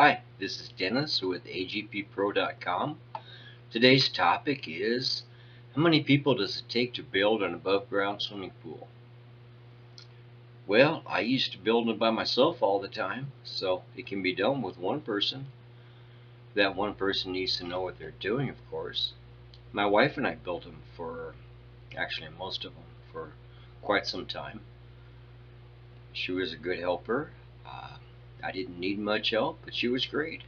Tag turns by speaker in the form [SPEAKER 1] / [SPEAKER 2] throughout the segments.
[SPEAKER 1] Hi, this is Dennis with agppro.com. Today's topic is, how many people does it take to build an above ground swimming pool? Well, I used to build them by myself all the time, so it can be done with one person. That one person needs to know what they're doing, of course. My wife and I built them actually most of them, for quite some time. She was a good helper. Uh, I didn't need much help, but she was great.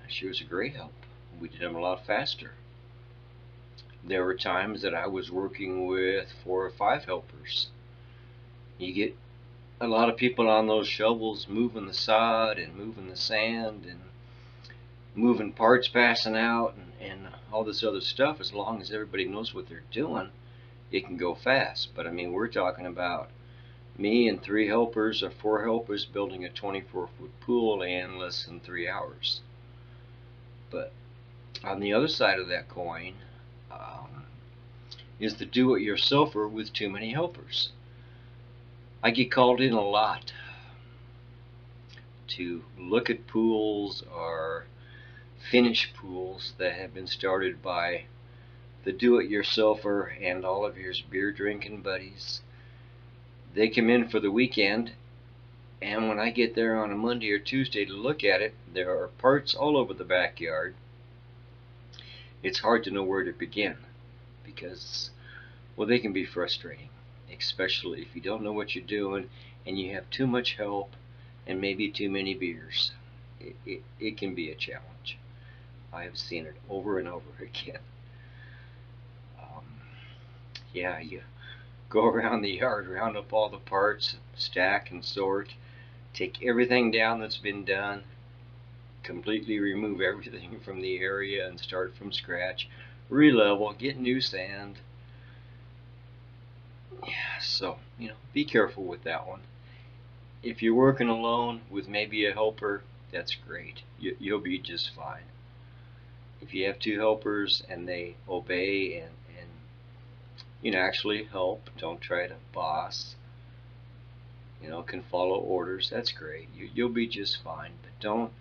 [SPEAKER 1] She was a great help. We did them a lot faster. There were times that I was working with 4 or 5 helpers. You get a lot of people on those shovels moving the sod and moving the sand and moving parts passing out and all this other stuff. As long as everybody knows what they're doing, it can go fast. But I mean, we're talking about me and 3 helpers or 4 helpers building a 24-foot pool in less than 3 hours. But on the other side of that coin, um, is the do-it-yourselfer with too many helpers. I get called in a lot to look at pools or finish pools that have been started by the do-it-yourselfer and all of your beer drinking buddies. They come in for the weekend, and when I get there on a Monday or Tuesday to look at it, there are parts all over the backyard. It's hard to know where to begin because, well, they can be frustrating, especially if you don't know what you're doing and you have too much help and maybe too many beers. It can be a challenge. I have seen it over and over again. Um, yeah, you go around the yard, round up all the parts, stack and sort, take everything down that's been done, completely remove everything from the area and start from scratch, re-level, get new sand. Yeah, so, be careful with that one. If you're working alone with maybe a helper, that's great. You'll be just fine. If you have 2 helpers and they obey and actually help, don't try to boss, can follow orders, that's great. You'll be just fine. But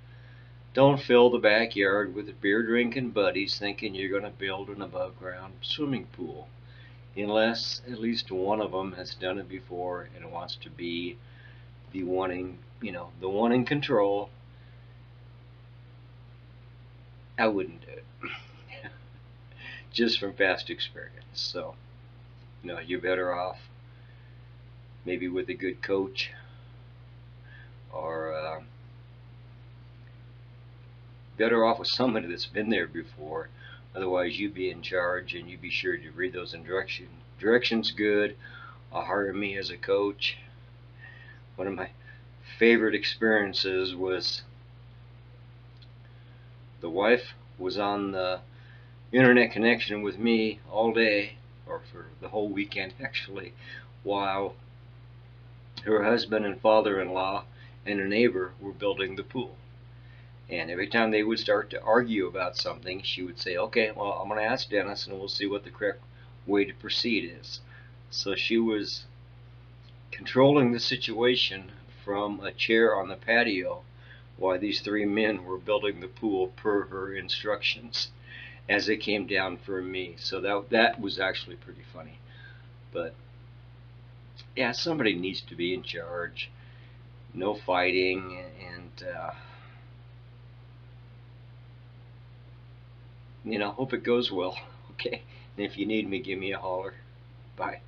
[SPEAKER 1] don't fill the backyard with beer drinking buddies thinking you're going to build an above ground swimming pool, unless at least one of them has done it before and wants to be the one in control. I wouldn't do it. Just from past experience. So, you're better off maybe with a good coach or better off with somebody that's been there before. Otherwise, you be in charge and you be sure to read those directions good. Hire me as a coach. One of my favorite experiences was the wife was on the internet connection with me all day, or for the whole weekend actually, while her husband and father-in-law and a neighbor were building the pool. And every time they would start to argue about something, she would say, okay, well, I'm going to ask Dennis and we'll see what the correct way to proceed is. So she was controlling the situation from a chair on the patio while these 3 men were building the pool per her instructions as it came down for me. So that was actually pretty funny. But yeah, somebody needs to be in charge. No fighting, and hope it goes well. Okay, and if you need me, give me a holler. Bye.